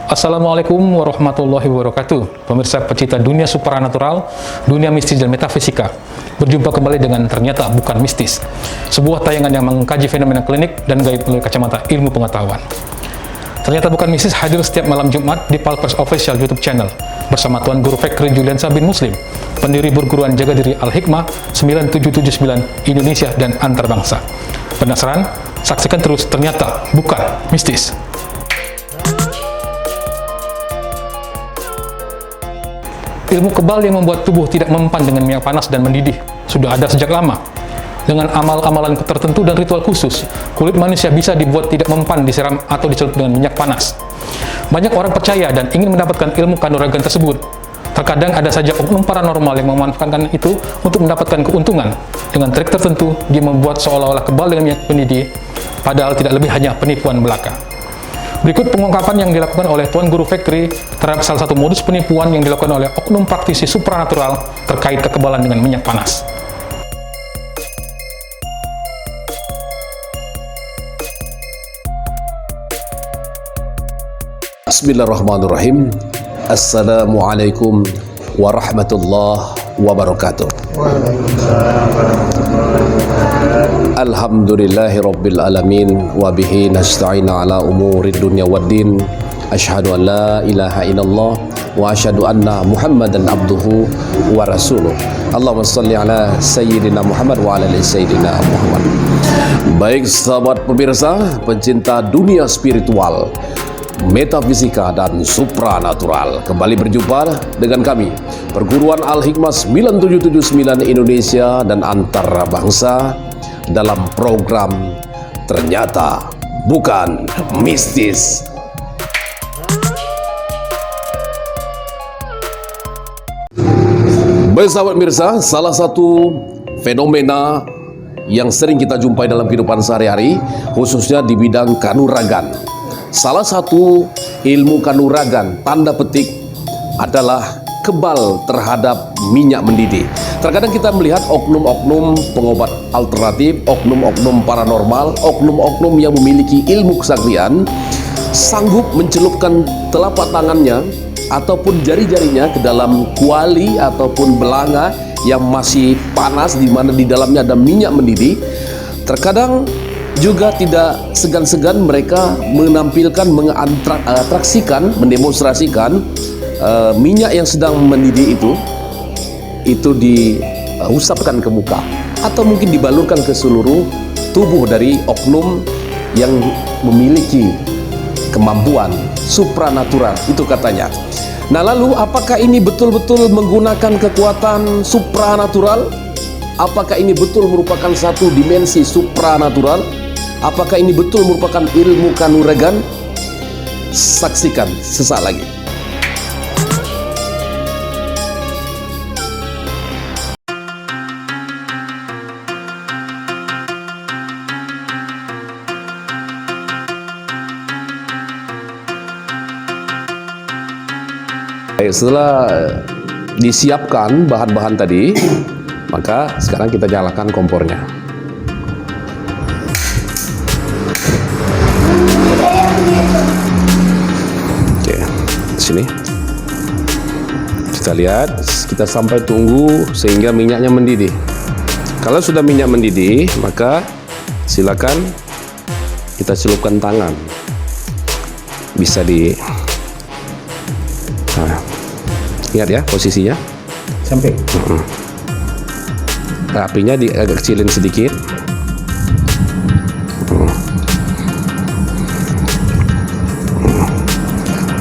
Assalamualaikum warahmatullahi wabarakatuh. Pemirsa pecinta dunia supranatural, dunia mistis dan metafisika. Berjumpa kembali dengan Ternyata Bukan Mistis, sebuah tayangan yang mengkaji fenomena klinik dan gaib melalui kacamata ilmu pengetahuan. Ternyata Bukan Mistis hadir setiap malam Jumat di Palpers Official YouTube channel bersama Tuan Guru Fikri Juliansa bin Muslim, pendiri perguruan jaga diri Al-Hikmah 9779 Indonesia dan Antarbangsa. Penasaran? Saksikan terus Ternyata Bukan Mistis. Ilmu kebal yang membuat tubuh tidak mempan dengan minyak panas dan mendidih sudah ada sejak lama. Dengan amal-amalan tertentu dan ritual khusus, kulit manusia bisa dibuat tidak mempan disiram atau dicelup dengan minyak panas. Banyak orang percaya dan ingin mendapatkan ilmu kanuragan tersebut. Terkadang ada saja oknum paranormal yang memanfaatkan itu untuk mendapatkan keuntungan. Dengan trik tertentu, dia membuat seolah-olah kebal dengan minyak mendidih, padahal tidak lebih hanya penipuan belaka. Berikut pengungkapan yang dilakukan oleh Tuan Guru Fikri terhadap salah satu modus penipuan yang dilakukan oleh oknum praktisi supranatural terkait kekebalan dengan minyak panas. Bismillahirrahmanirrahim. Assalamualaikum warahmatullahi wabarakatuh. Alhamdulillahi rabbil alamin wa bihi nasta'inu ala umurid dunya waddin. Asyhadu an la ilaha illallah wa asyhadu anna Muhammadan abduhu wa rasuluh. Allahumma shalli ala sayyidina Muhammad wa ala ali sayyidina Muhammad. Baik sahabat pemirsa, pencinta dunia spiritual, metafisika dan supranatural, kembali berjumpa dengan kami Perguruan Al-Hikmah 9779 Indonesia dan Antarbangsa dalam program Ternyata Bukan Mistis. Baik sahabat pemirsa, salah satu fenomena yang sering kita jumpai dalam kehidupan sehari-hari, khususnya di bidang kanuragan. Salah satu ilmu kanuragan, tanda petik, adalah kebal terhadap minyak mendidih. Terkadang kita melihat oknum-oknum pengobat alternatif, oknum-oknum paranormal, oknum-oknum yang memiliki ilmu kesaktian sanggup mencelupkan telapak tangannya ataupun jari-jarinya ke dalam kuali ataupun belanga yang masih panas, di mana di dalamnya ada minyak mendidih. Terkadang juga tidak segan-segan mereka menampilkan, mengatraksikan, mendemonstrasikan minyak yang sedang mendidih itu diusapkan ke muka atau mungkin dibalurkan ke seluruh tubuh dari oknum yang memiliki kemampuan supranatural, itu katanya. Nah, lalu apakah ini betul-betul menggunakan kekuatan supranatural? Apakah ini betul merupakan satu dimensi supranatural? Apakah ini betul merupakan ilmu kanuragan? Saksikan sesaat lagi. Baik, setelah disiapkan bahan-bahan tadi, maka sekarang kita nyalakan kompornya. Oke, sini kita lihat, kita sampai tunggu sehingga minyaknya mendidih. Kalau sudah minyak mendidih, maka silakan kita celupkan tangan. Bisa ingat ya posisinya sampai. Apinya agak kecilin sedikit.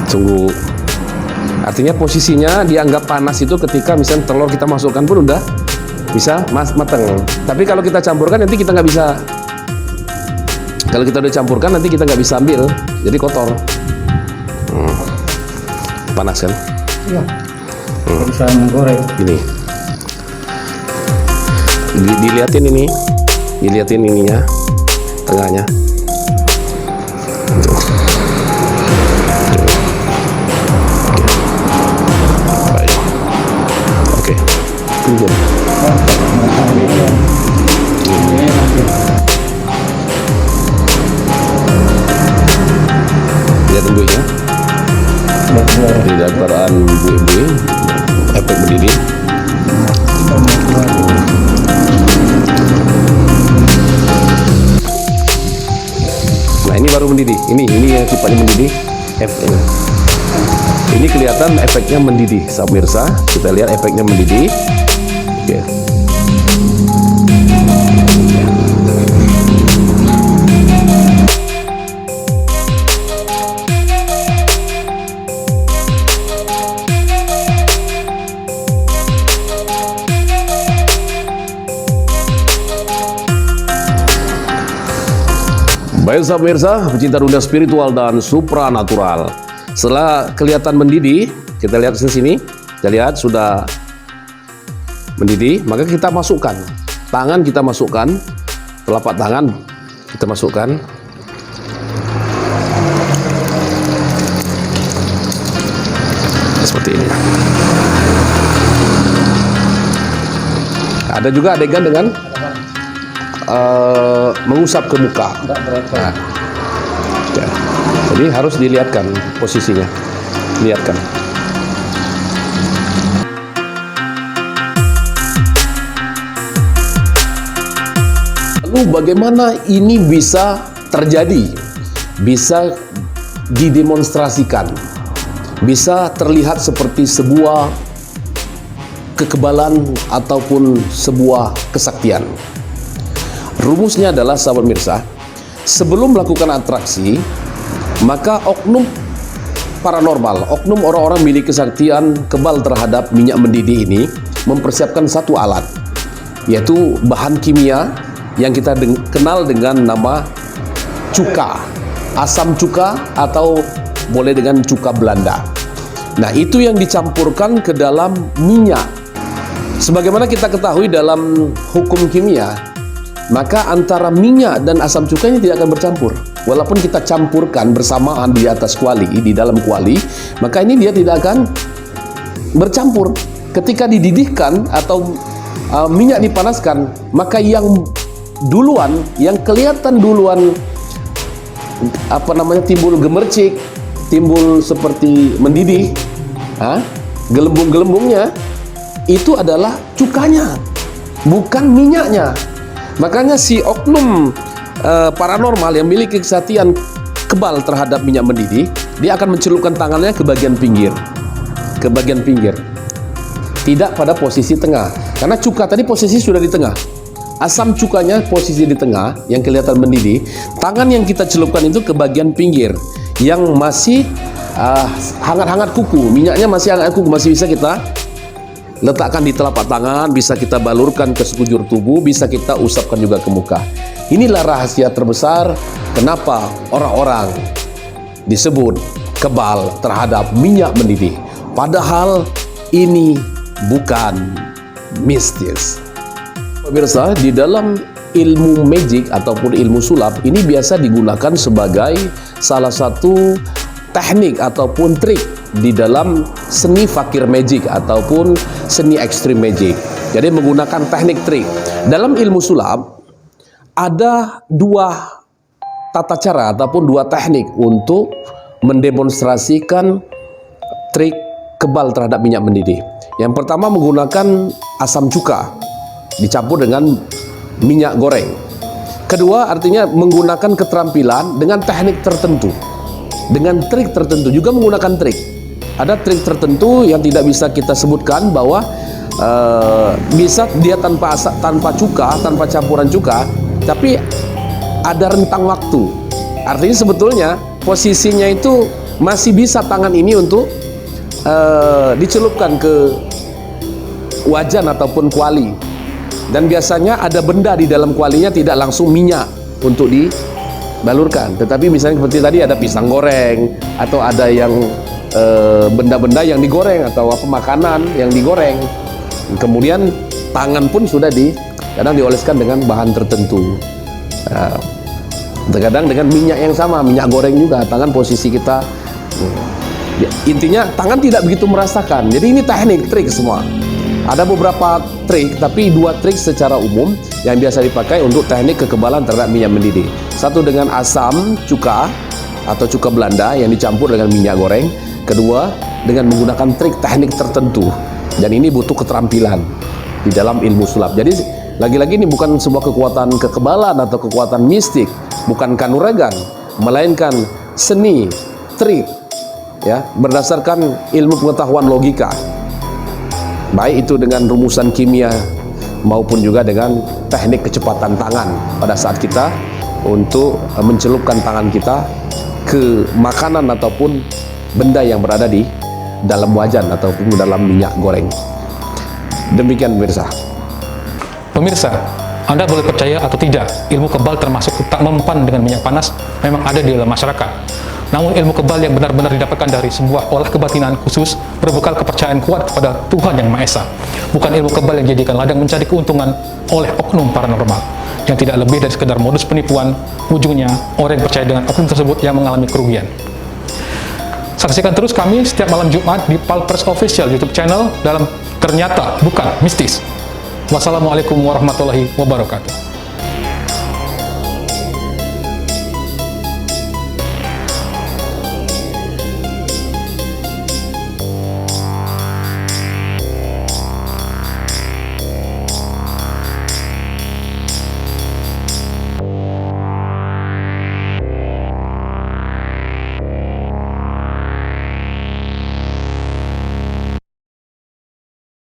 Tunggu. Artinya posisinya dianggap panas itu ketika misalnya telur kita masukkan pun udah bisa matang. Tapi kalau kita campurkan nanti kita nggak bisa. Kalau kita udah campurkan nanti kita nggak bisa ambil, jadi kotor. Panas kan? Iya. Bisa menggoreng. Ini. Dilihatin ininya, tengahnya. Baik. Oke. Tunggu. Lihat tunggu ya. baru mendidih. Ini yang sifatnya mendidih. Ini kelihatan efeknya mendidih, sahabat pemirsa. Kita lihat efeknya mendidih. Oke. Baik sahabat pemirsa, pecinta dunia spiritual dan supranatural. Setelah kelihatan mendidih, kita lihat di sini. Kita lihat sudah mendidih, maka kita masukkan. Tangan kita masukkan, telapak tangan kita masukkan. Seperti ini. Ada juga adegan dengan mengusap ke muka. Nah, ya. Jadi harus dilihatkan posisinya, lihatkan. Lalu bagaimana ini bisa terjadi, bisa didemonstrasikan, bisa terlihat seperti sebuah kekebalan ataupun sebuah kesaktian. Rumusnya adalah sahabat mirsa, sebelum melakukan atraksi, maka oknum paranormal, oknum orang-orang milik kesaktian kebal terhadap minyak mendidih ini mempersiapkan satu alat, yaitu bahan kimia yang kita kenal dengan nama cuka, asam cuka atau boleh dengan cuka Belanda. Nah, itu yang dicampurkan ke dalam minyak. Sebagaimana kita ketahui dalam hukum kimia, maka antara minyak dan asam cuka ini tidak akan bercampur. Walaupun kita campurkan bersamaan di atas kuali, di dalam kuali, maka ini dia tidak akan bercampur. Ketika dididihkan atau minyak dipanaskan, maka yang duluan, yang kelihatan duluan timbul gemercik, timbul seperti mendidih, gelembung-gelembungnya, itu adalah cukanya, bukan minyaknya. Makanya si oknum paranormal yang memiliki kesaktian kebal terhadap minyak mendidih, dia akan mencelupkan tangannya ke bagian pinggir, tidak pada posisi tengah, karena cuka tadi posisi sudah di tengah, asam cukanya posisi di tengah yang kelihatan mendidih. Tangan yang kita celupkan itu ke bagian pinggir yang masih hangat-hangat kuku, minyaknya masih hangat kuku, masih bisa kita letakkan di telapak tangan, bisa kita balurkan ke sekujur tubuh, bisa kita usapkan juga ke muka. Inilah rahasia terbesar kenapa orang-orang disebut kebal terhadap minyak mendidih. Padahal ini bukan mistis. Pemirsa, di dalam ilmu magic ataupun ilmu sulap ini biasa digunakan sebagai salah satu teknik ataupun trik di dalam seni fakir magic ataupun seni ekstrim magic. Jadi menggunakan teknik trik. Dalam ilmu sulap ada dua tata cara ataupun dua teknik untuk mendemonstrasikan trik kebal terhadap minyak mendidih. Yang pertama menggunakan asam cuka dicampur dengan minyak goreng. Kedua artinya menggunakan keterampilan dengan teknik tertentu, dengan trik tertentu, juga menggunakan trik. Ada trik tertentu yang tidak bisa kita sebutkan bahwa bisa dia tanpa cuka, tanpa campuran cuka, tapi ada rentang waktu. Artinya sebetulnya posisinya itu masih bisa tangan ini untuk dicelupkan ke wajan ataupun kuali. Dan biasanya ada benda di dalam kualinya, tidak langsung minyak untuk dibalurkan. Tetapi misalnya seperti tadi ada pisang goreng, atau ada yang benda-benda yang digoreng, atau makanan yang digoreng. Kemudian tangan pun sudah kadang dioleskan dengan bahan tertentu. Terkadang dengan minyak yang sama, minyak goreng juga, tangan posisi kita. Intinya tangan tidak begitu merasakan. Jadi ini teknik, trik semua. Ada beberapa trik, tapi dua trik secara umum yang biasa dipakai untuk teknik kekebalan terhadap minyak mendidih. Satu dengan asam cuka atau cuka Belanda yang dicampur dengan minyak goreng. Kedua dengan menggunakan trik teknik tertentu. Dan ini butuh keterampilan di dalam ilmu sulap. Jadi lagi-lagi ini bukan sebuah kekuatan kekebalan atau kekuatan mistik, bukan kanuragan, melainkan seni, trik, ya, berdasarkan ilmu pengetahuan logika, baik itu dengan rumusan kimia maupun juga dengan teknik kecepatan tangan pada saat kita untuk mencelupkan tangan kita ke makanan ataupun benda yang berada di dalam wajan ataupun dalam minyak goreng. Demikian pemirsa. Pemirsa, Anda boleh percaya atau tidak, ilmu kebal termasuk tak mempan dengan minyak panas memang ada di dalam masyarakat. Namun ilmu kebal yang benar-benar didapatkan dari sebuah olah kebatinan khusus berbekal kepercayaan kuat kepada Tuhan Yang Maha Esa. Bukan ilmu kebal yang dijadikan ladang mencari keuntungan oleh oknum paranormal yang tidak lebih dari sekedar modus penipuan. Ujungnya orang yang percaya dengan oknum tersebut yang mengalami kerugian. Saksikan terus kami setiap malam Jumat di Palpers Official YouTube channel dalam Ternyata Bukan Mistis. Wassalamualaikum warahmatullahi wabarakatuh.